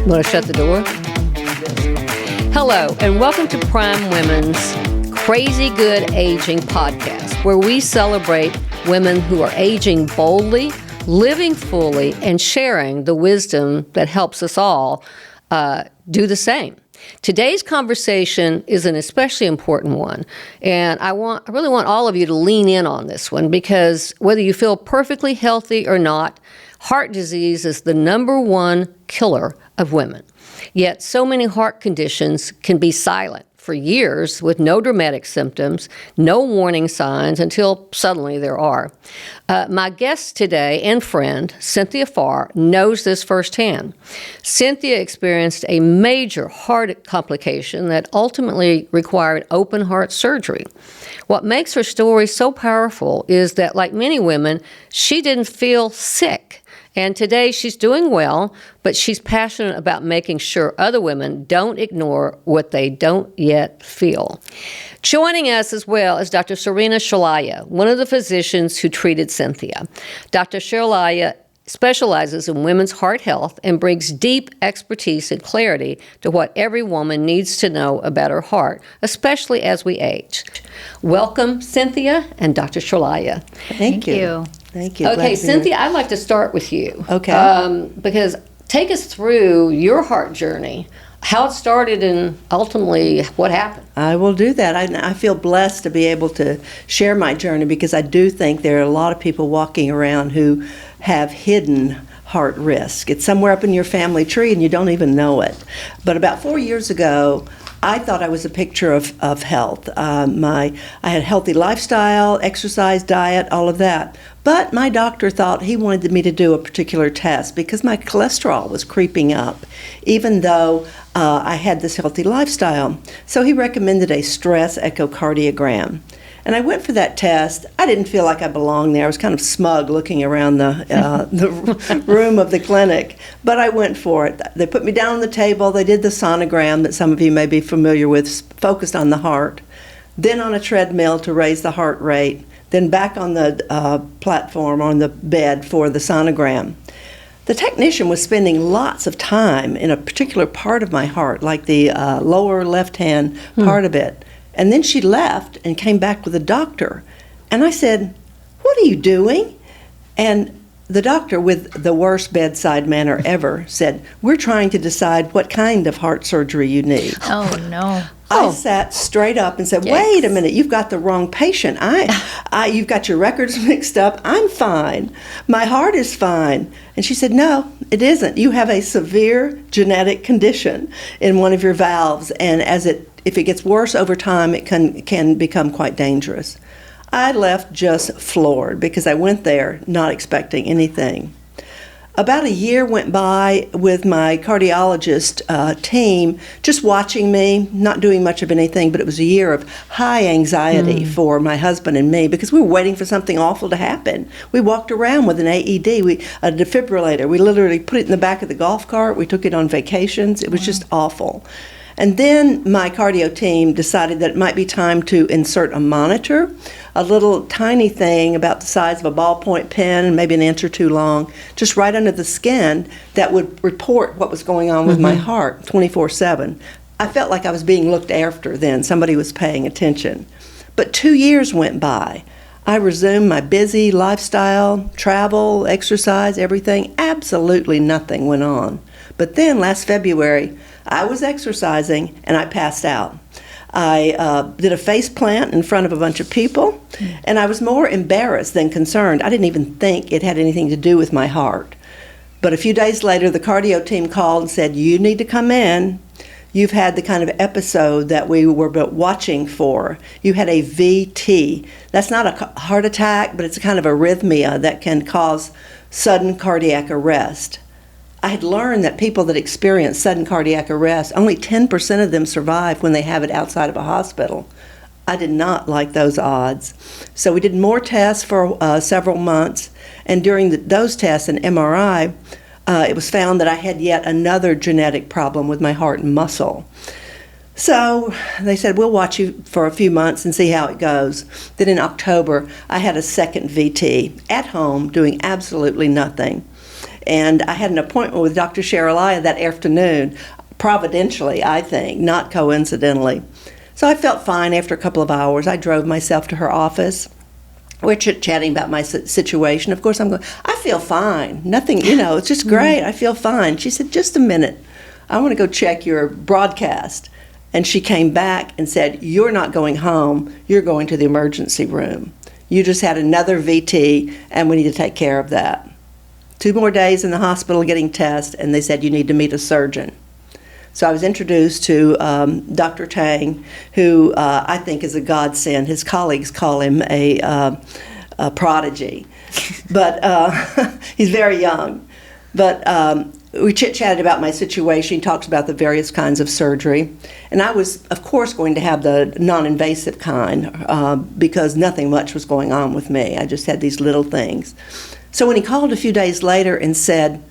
You want to shut the door? Hello, and welcome to Prime Women's Crazy Good Aging Podcast, where we celebrate women who are aging boldly, living fully, and sharing the wisdom that helps us all do the same. Today's conversation is an especially important one, and I really want all of you to lean in on this one, because whether you feel perfectly healthy or not, heart disease is the number one killer of women. Yet so many heart conditions can be silent for years with no dramatic symptoms, no warning signs until suddenly there are. My guest today and friend, Cynthia Pharr, knows this firsthand. Cynthia experienced a major heart complication that ultimately required open heart surgery. What makes her story so powerful is that, like many women, she didn't feel sick. And today she's doing well, but she's passionate about making sure other women don't ignore what they don't yet feel. Joining us as well is Dr. Zarina Sharalaya, one of the physicians who treated Cynthia. Dr. Sharalaya specializes in women's heart health and brings deep expertise and clarity to what every woman needs to know about her heart, especially as we age. Welcome, Cynthia and Dr. Sharalaya. Thank you. Thank you. Okay, Cynthia, I'd like to start with you. Okay. Because take us through your heart journey, how it started and ultimately what happened. I will do that. I feel blessed to be able to share my journey, because I do think there are a lot of people walking around who have hidden heart risk. It's somewhere up in your family tree and you don't even know it. But about 4 years ago, I thought I was a picture of health. I had a healthy lifestyle, exercise, diet, all of that. But my doctor thought he wanted me to do a particular test because my cholesterol was creeping up, even though I had this healthy lifestyle. So he recommended a stress echocardiogram. And I went for that test. I didn't feel like I belonged there. I was kind of smug looking around the room of the clinic. But I went for it. They put me down on the table. They did the sonogram that some of you may be familiar with, focused on the heart. Then on a treadmill to raise the heart rate. Then back on the platform, on the bed for the sonogram. The technician was spending lots of time in a particular part of my heart, like the lower left-hand part of it. And then she left and came back with a doctor. And I said, "What are you doing?" And the doctor, with the worst bedside manner ever, said, "We're trying to decide what kind of heart surgery you need." Oh, no. I sat straight up and said, "Wait a minute, you've got the wrong patient. You've got your records mixed up. I'm fine. My heart is fine." And she said, "No, it isn't. You have a severe genetic condition in one of your valves, and if it gets worse over time, it can become quite dangerous." I left just floored because I went there not expecting anything. About a year went by with my cardiologist team just watching me, not doing much of anything, but it was a year of high anxiety for my husband and me because we were waiting for something awful to happen. We walked around with an AED, a defibrillator. We literally put it in the back of the golf cart. We took it on vacations. It was just awful. And then my cardio team decided that it might be time to insert a monitor, a little tiny thing about the size of a ballpoint pen and maybe an inch or two long, just right under the skin that would report what was going on with my heart 24/7. I felt like I was being looked after then. Somebody was paying attention. But 2 years went by. I resumed my busy lifestyle, travel, exercise, everything. Absolutely nothing went on. But then last February, I was exercising and I passed out. I did a face plant in front of a bunch of people, and I was more embarrassed than concerned. I didn't even think it had anything to do with my heart. But a few days later, the cardio team called and said, "You need to come in. You've had the kind of episode that we were watching for. You had a VT. That's not a heart attack, but it's a kind of arrhythmia that can cause sudden cardiac arrest." I had learned that people that experience sudden cardiac arrest, only 10% of them survive when they have it outside of a hospital. I did not like those odds. So we did more tests for several months, and during those tests and MRI, it was found that I had yet another genetic problem with my heart and muscle. So they said, "We'll watch you for a few months and see how it goes." Then in October, I had a second VT at home doing absolutely nothing. And I had an appointment with Dr. Sharalaya that afternoon, providentially, I think, not coincidentally. So I felt fine after a couple of hours. I drove myself to her office. We're chit-chatting about my situation. Of course, I'm going, I feel fine. Nothing, it's just great. I feel fine. She said, just a minute. I want to go check your broadcast. And she came back and said, you're not going home. You're going to the emergency room. You just had another VT, and we need to take care of that. 2 more days in the hospital getting tests, and they said you need to meet a surgeon. So I was introduced to Dr. Tang, who I think is a godsend. His colleagues call him a prodigy, but he's very young. But we chit-chatted about my situation. He talks about the various kinds of surgery. And I was, of course, going to have the non-invasive kind because nothing much was going on with me. I just had these little things. So when he called a few days later and said,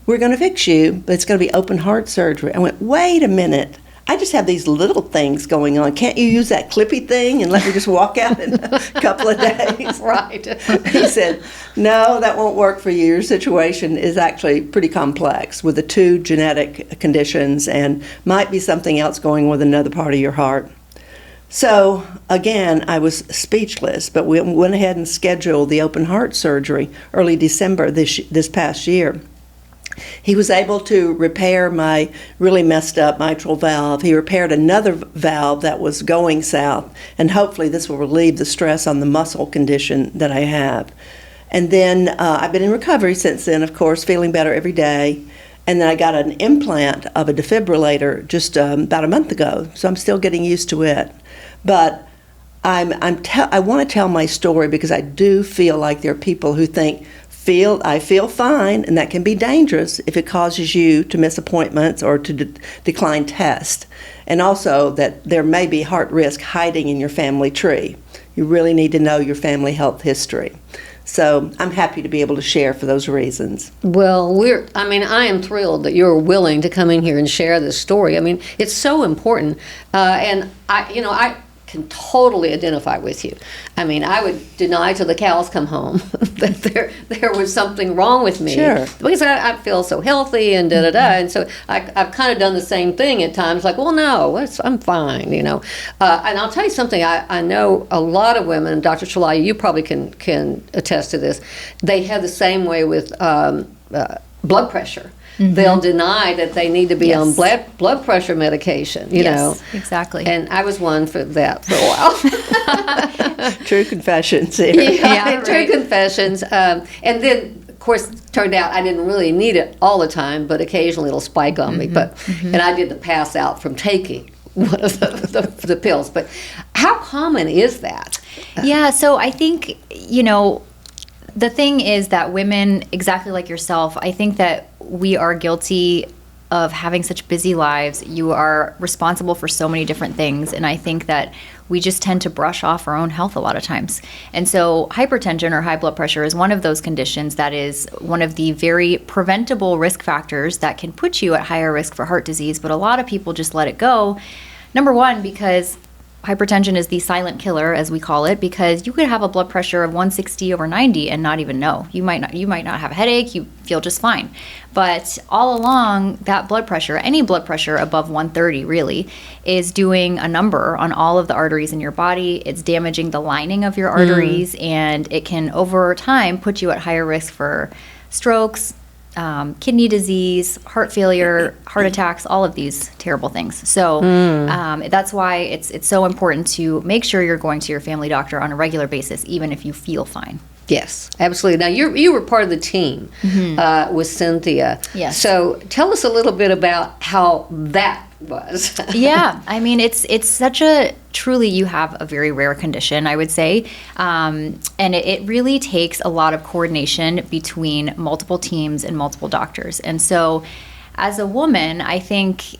we're going to fix you, but it's going to be open heart surgery. I went, wait a minute. I just have these little things going on. Can't you use that clippy thing and let me just walk out in a couple of days? Right. He said, no, that won't work for you. Your situation is actually pretty complex with the 2 genetic conditions and might be something else going with another part of your heart. So, again, I was speechless, but we went ahead and scheduled the open heart surgery early December this past year. He was able to repair my really messed up mitral valve. He repaired another valve that was going south, and hopefully this will relieve the stress on the muscle condition that I have. And then I've been in recovery since then, of course, feeling better every day. And then I got an implant of a defibrillator just about a month ago, so I'm still getting used to it. But I want to tell my story because I do feel like there are people who think, I feel fine, and that can be dangerous if it causes you to miss appointments or to decline tests. And also that there may be heart risk hiding in your family tree. You really need to know your family health history. So I'm happy to be able to share for those reasons. Well, I am thrilled that you're willing to come in here and share this story. I mean, it's so important. And I can totally identify with you. I mean, I would deny till the cows come home that there was something wrong with me. Sure. Because I feel so healthy and da-da-da. And so I've kind of done the same thing at times, like, well, no, I'm fine, And I'll tell you something, I know a lot of women, Dr. Sharalaya, you probably can attest to this, they have the same way with blood pressure. Mm-hmm. They'll deny that they need to be on blood pressure medication, you know. Exactly. And I was one for that for a while. True confessions here. True confessions. And then, of course, turned out I didn't really need it all the time, but occasionally it'll spike on me. And I did the pass out from taking one of the pills. But how common is that? Yeah, so I think, the thing is that women, exactly like yourself, I think that we are guilty of having such busy lives. You are responsible for so many different things, and I think that we just tend to brush off our own health a lot of times. And so hypertension or high blood pressure is one of those conditions that is one of the very preventable risk factors that can put you at higher risk for heart disease, but a lot of people just let it go. Number one, because hypertension is the silent killer, as we call it, because you could have a blood pressure of 160/90 and not even know. You might not have a headache. You feel just fine. But all along, that blood pressure, any blood pressure above 130 really, is doing a number on all of the arteries in your body. It's damaging the lining of your arteries, and it can, over time, put you at higher risk for strokes, kidney disease, heart failure, heart attacks, all of these terrible things. So that's why it's so important to make sure you're going to your family doctor on a regular basis, even if you feel fine. Yes, absolutely. Now, you were part of the team with Cynthia. Yes. So tell us a little bit about how that was. Yeah, I mean, it's such a, truly you have a very rare condition, I would say. And it really takes a lot of coordination between multiple teams and multiple doctors. And so as a woman, I think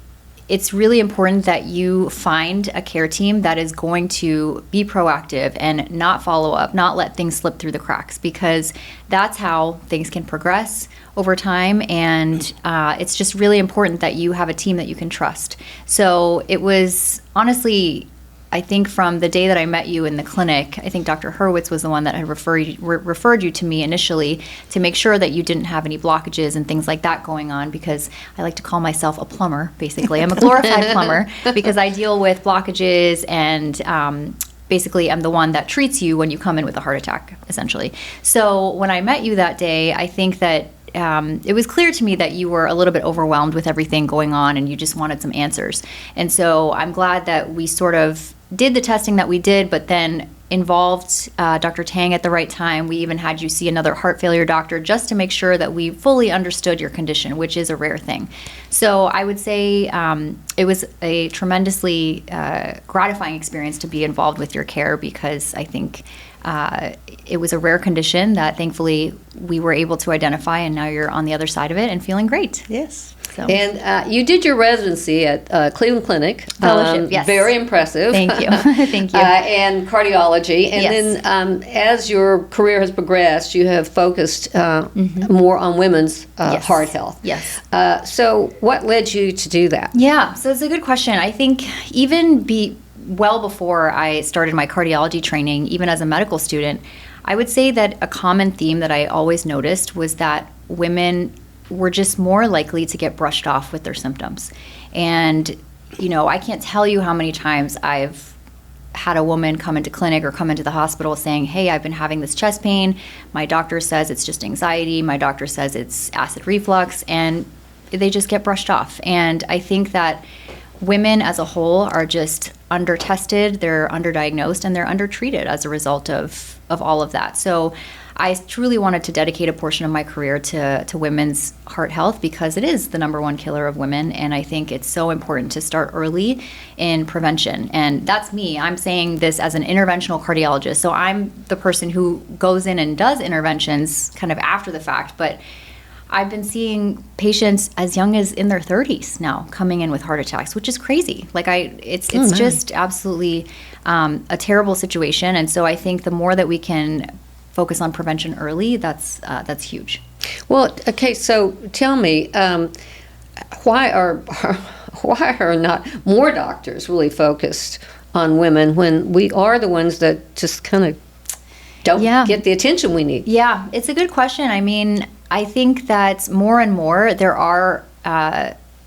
it's really important that you find a care team that is going to be proactive and not follow up, not let things slip through the cracks, because that's how things can progress over time. And it's just really important that you have a team that you can trust. So it was honestly, I think from the day that I met you in the clinic, I think Dr. Hurwitz was the one that had referred you to me initially to make sure that you didn't have any blockages and things like that going on, because I like to call myself a plumber, basically. I'm a glorified plumber because I deal with blockages and basically I'm the one that treats you when you come in with a heart attack, essentially. So when I met you that day, I think that it was clear to me that you were a little bit overwhelmed with everything going on and you just wanted some answers. And so I'm glad that we sort of did the testing that we did, but then involved Dr. Tang at the right time. We even had you see another heart failure doctor just to make sure that we fully understood your condition, which is a rare thing. So I would say it was a tremendously gratifying experience to be involved with your care, because I think it was a rare condition that thankfully we were able to identify, and now you're on the other side of it and feeling great. Yes. So. And you did your residency at Cleveland Clinic. Fellowship, yes. Very impressive. Thank you. Thank you. And cardiology. And Yes. then as your career has progressed, you have focused more on women's Yes. heart health. Yes. So what led you to do that? Yeah, so it's a good question. I think even well before I started my cardiology training, even as a medical student, I would say that a common theme that I always noticed was that women were just more likely to get brushed off with their symptoms. And, I can't tell you how many times I've had a woman come into clinic or come into the hospital saying, hey, I've been having this chest pain. My doctor says it's just anxiety. My doctor says it's acid reflux. And they just get brushed off. And I think that women as a whole are just under-tested, they're underdiagnosed, and they're undertreated as a result of all of that. So I truly wanted to dedicate a portion of my career to women's heart health, because it is the number one killer of women, and I think it's so important to start early in prevention. And that's me. I'm saying this as an interventional cardiologist, so I'm the person who goes in and does interventions kind of after the fact, but I've been seeing patients as young as in their 30s now coming in with heart attacks, which is crazy. It's just absolutely a terrible situation. And so I think the more that we can focus on prevention early, that's huge. Well, okay, so tell me, why are not more doctors really focused on women when we are the ones that just kind of don't get the attention we need? Yeah, it's a good question. I mean, I think that more and more there are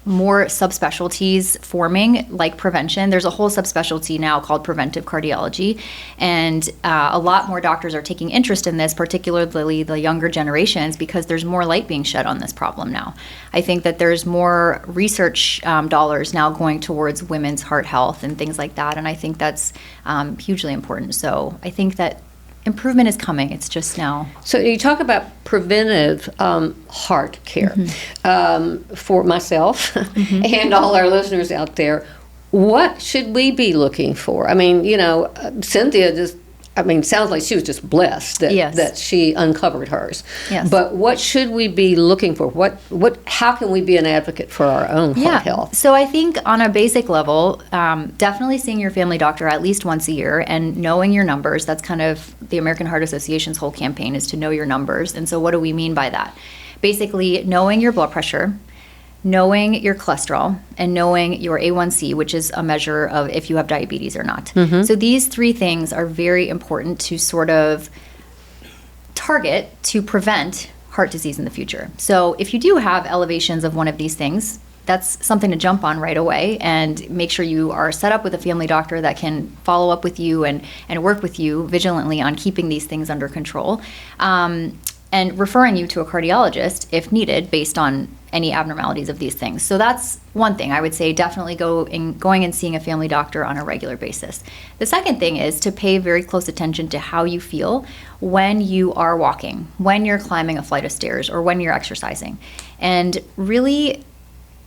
more subspecialties forming, like prevention. There's a whole subspecialty now called preventive cardiology, and a lot more doctors are taking interest in this, particularly the younger generations, because there's more light being shed on this problem now. I think that there's more research dollars now going towards women's heart health and things like that, and I think that's hugely important. So I think that improvement is coming. It's just now. So you talk about preventive heart care. For myself and all our listeners out there, what should we be looking for? I mean, Cynthia sounds like she was just blessed that she uncovered hers. Yes. But what should we be looking for? How can we be an advocate for our own heart health? So I think on a basic level, definitely seeing your family doctor at least once a year and knowing your numbers. That's kind of the American Heart Association's whole campaign, is to know your numbers. And so what do we mean by that? Basically, knowing your blood pressure, knowing your cholesterol, and knowing your A1C, which is a measure of if you have diabetes or not. So these three things are very important to sort of target to prevent heart disease in the future. So if you do have elevations of one of these things, that's something to jump on right away, and make sure you are set up with a family doctor that can follow up with you and work with you vigilantly on keeping these things under control. And referring you to a cardiologist if needed based on any abnormalities of these things. So that's one thing I would say, definitely going and seeing a family doctor on a regular basis. The second thing is to pay very close attention to how you feel when you are walking, when you're climbing a flight of stairs, or when you're exercising. And really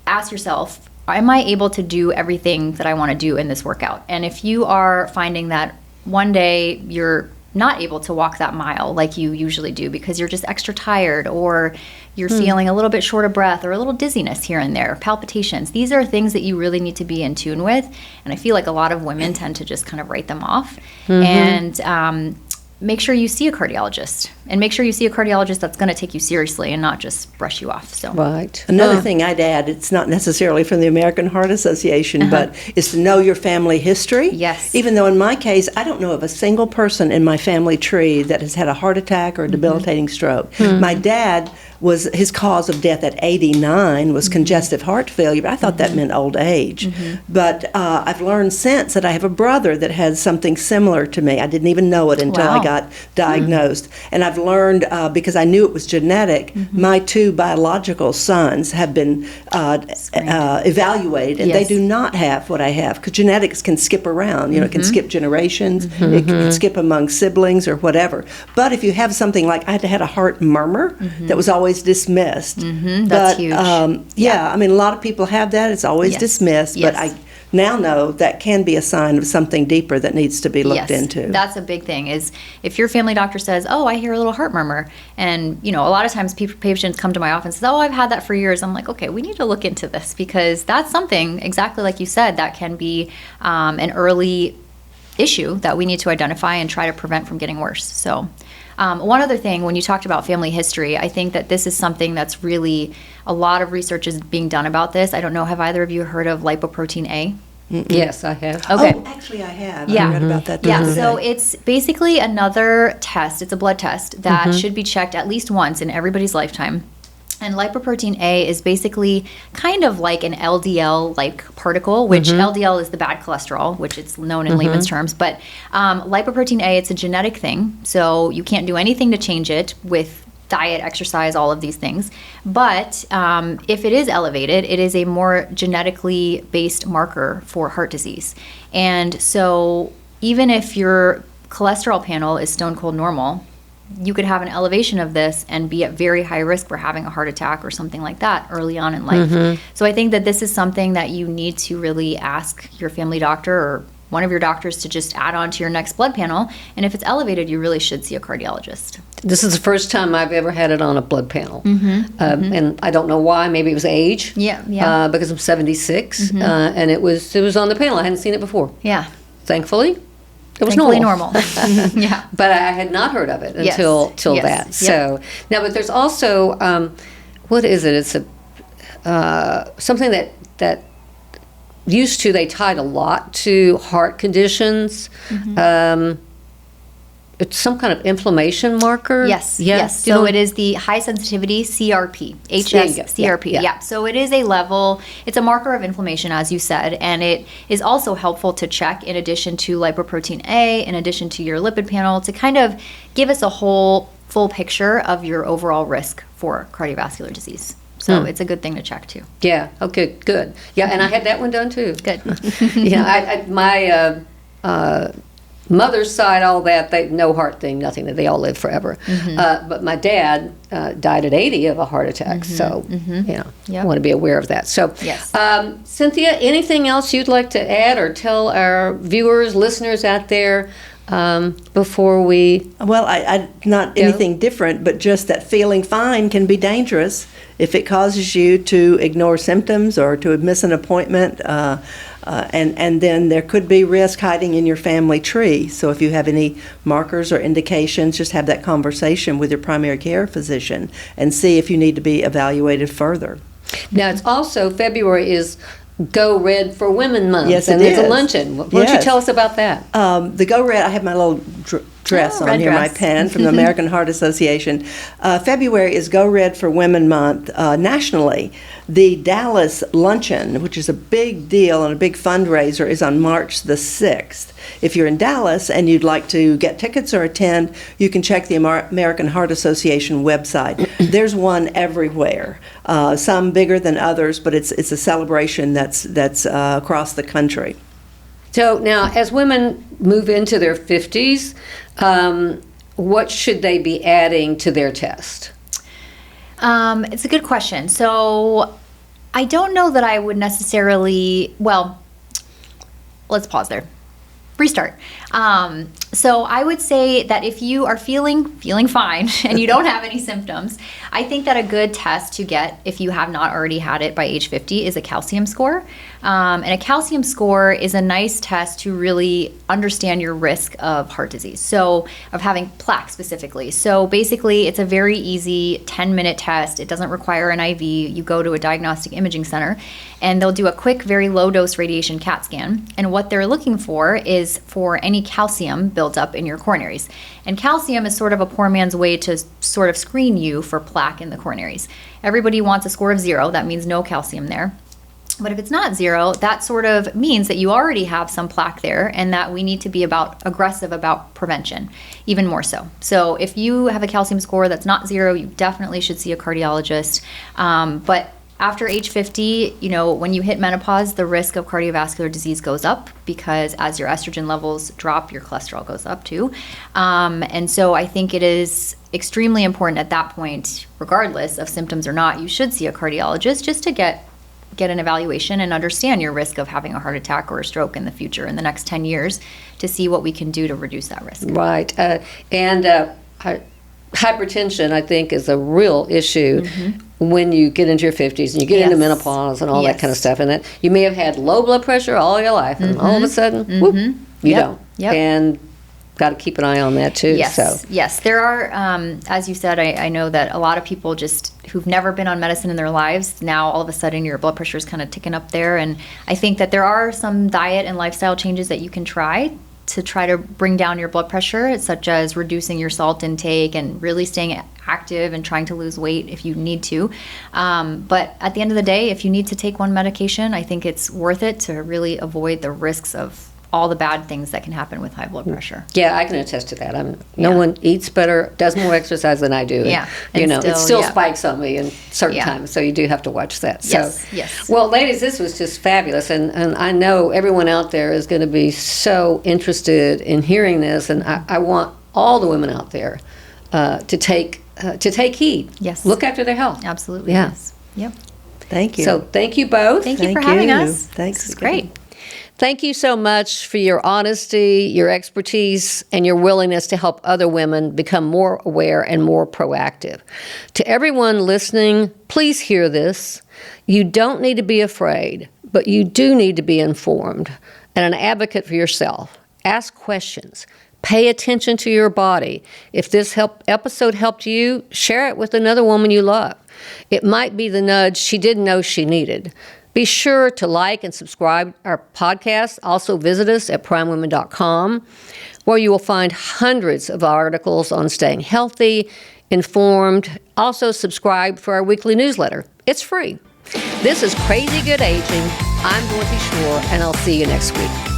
ask yourself, am I able to do everything that I want to do in this workout? And if you are finding that one day you're not able to walk that mile like you usually do because you're just extra tired, or you're feeling a little bit short of breath, or a little dizziness here and there, palpitations. These are things that you really need to be in tune with. And I feel like a lot of women tend to just kind of write them off. And make sure you see a cardiologist, and make sure you see a cardiologist that's going to take you seriously and not just brush you off. So Right. Another thing I'd add, it's not necessarily from the American Heart Association, but is to know your family history. Yes. Even though in my case, I don't know of a single person in my family tree that has had a heart attack or a debilitating stroke. My dad his cause of death at 89 was congestive heart failure, but I thought that meant old age. But I've learned since that I have a brother that has something similar to me. I didn't even know it until I got diagnosed. And I've learned, because I knew it was genetic, my 2 biological sons have been evaluated, and they do not have what I have, because genetics can skip around. You know, it can skip generations, it can skip among siblings or whatever. But if you have something like, I had a heart murmur that was always dismissed. That's huge. I mean, a lot of people have that. It's always dismissed, but I now know that can be a sign of something deeper that needs to be looked into. That's a big thing, is if your family doctor says, oh, I hear a little heart murmur, and a lot of times patients come to my office and say, oh, I've had that for years. I'm like, okay, we need to look into this, because that's something, exactly like you said, that can be an early issue that we need to identify and try to prevent from getting worse. So one other thing, when you talked about family history, I think that this is something that's really, a lot of research is being done about this. I don't know, have either of you heard of lipoprotein A? Yes, I have. Okay. Oh, actually, I have. Yeah. I read about that the Yeah, other so day. it's basically another test. It's a blood test that should be checked at least once in everybody's lifetime. And lipoprotein A is basically kind of like an LDL-like particle, which LDL is the bad cholesterol, which it's known in layman's terms. But lipoprotein A, it's a genetic thing, so you can't do anything to change it with diet, exercise, all of these things. But if it is elevated, it is a more genetically based marker for heart disease. And so even if your cholesterol panel is stone cold normal, you could have an elevation of this and be at very high risk for having a heart attack or something like that early on in life. So I think that this is something that you need to really ask your family doctor or one of your doctors to just add on to your next blood panel. And if it's elevated, you really should see a cardiologist. This is the first time I've ever had it on a blood panel. And I don't know why. Maybe it was age. Yeah. Because I'm 76. And it was on the panel. I hadn't seen it before. Yeah. Thankfully. It was Thankfully normal. Yeah. But I had not heard of it Yes. until Yes. that. Yep. So now, but there's also what is it? It's a something that used to, they tied a lot to heart conditions. It's some kind of inflammation marker. Yes. Yeah. Yes. So it is the high sensitivity CRP, hs-CRP. Yeah. So it is a level, it's a marker of inflammation, as you said, and it is also helpful to check in addition to lipoprotein A, in addition to your lipid panel, to kind of give us a whole full picture of your overall risk for cardiovascular disease. So it's a good thing to check too. Yeah. Okay. Good. Yeah. And I had that one done too. Good. My mother's side, all that, no heart thing, nothing. They all live forever. But my dad died at 80 of a heart attack. So, I want to be aware of that. So, Yes. Cynthia, anything else you'd like to add or tell our viewers, listeners out there before we... Well, I not anything different, but just that feeling fine can be dangerous if it causes you to ignore symptoms or to miss an appointment. And then there could be risk hiding in your family tree. So if you have any markers or indications, just have that conversation with your primary care physician and see if you need to be evaluated further. Now, it's also, February is Go Red for Women Month. Yes, and it there's a is. luncheon. Why don't you tell us about that? The Go Red, I have my little dress on red here, dress. my pen from the American Heart Association. February is Go Red for Women Month nationally. The Dallas Luncheon, which is a big deal and a big fundraiser, is on March the 6th. If you're in Dallas and you'd like to get tickets or attend, you can check the American Heart Association website. There's one everywhere, some bigger than others, but it's a celebration that's across the country. So now, as women move into their 50s, what should they be adding to their test? It's a good question. So I don't know that I would necessarily, well, let's pause there. restart. So I would say that if you are feeling fine and you don't have any symptoms, I think that a good test to get if you have not already had it by age 50 is a calcium score. And a calcium score is a nice test to really understand your risk of heart disease. So of having plaque specifically. So basically it's a very easy 10-minute test. It doesn't require an IV. You go to a diagnostic imaging center and they'll do a quick, very low dose radiation CAT scan. And what they're looking for is for any calcium built up in your coronaries. And calcium is sort of a poor man's way to sort of screen you for plaque in the coronaries. Everybody wants a score of 0. That means no calcium there. But if it's not 0, that sort of means that you already have some plaque there and that we need to be aggressive about prevention, even more so. So if you have a calcium score that's not 0, you definitely should see a cardiologist. But after age 50, when you hit menopause, the risk of cardiovascular disease goes up because as your estrogen levels drop, your cholesterol goes up too. And so I think it is extremely important at that point, regardless of symptoms or not, you should see a cardiologist just to get an evaluation and understand your risk of having a heart attack or a stroke in the future in the next 10 years to see what we can do to reduce that risk. Right. Hypertension, I think, is a real issue when you get into your 50s and you get into menopause and all that kind of stuff. And that you may have had low blood pressure all your life, and all of a sudden, whoop, you don't. Yep. And got to keep an eye on that too. Yes. There are, as you said, I know that a lot of people just who've never been on medicine in their lives, now all of a sudden your blood pressure is kind of ticking up there. And I think that there are some diet and lifestyle changes that you can try to bring down your blood pressure, such as reducing your salt intake and really staying active and trying to lose weight if you need to. But at the end of the day, if you need to take one medication, I think it's worth it to really avoid the risks of all the bad things that can happen with high blood pressure. Yeah, I can attest to that. No one eats better, does more exercise than I do. Yeah. And it still spikes on me in certain times, so you do have to watch that. Yes. Well, ladies, this was just fabulous, and I know everyone out there is going to be so interested in hearing this, and I want all the women out there to take heed. Yes. Look after their health. Absolutely. Yeah. Yes. Yep. Thank you. So thank you both. Thank you for having us. Thanks. This is great. Thank you so much for your honesty, your expertise, and your willingness to help other women become more aware and more proactive. To everyone listening, please hear this. You don't need to be afraid, but you do need to be informed and an advocate for yourself. Ask questions. Pay attention to your body. If this episode helped you, share it with another woman you love. It might be the nudge she didn't know she needed. Be sure to like and subscribe our podcast. Also visit us at primewomen.com, where you will find hundreds of articles on staying healthy, informed. Also subscribe for our weekly newsletter. It's free. This is Crazy Good Aging. I'm Dorothy Shore, and I'll see you next week.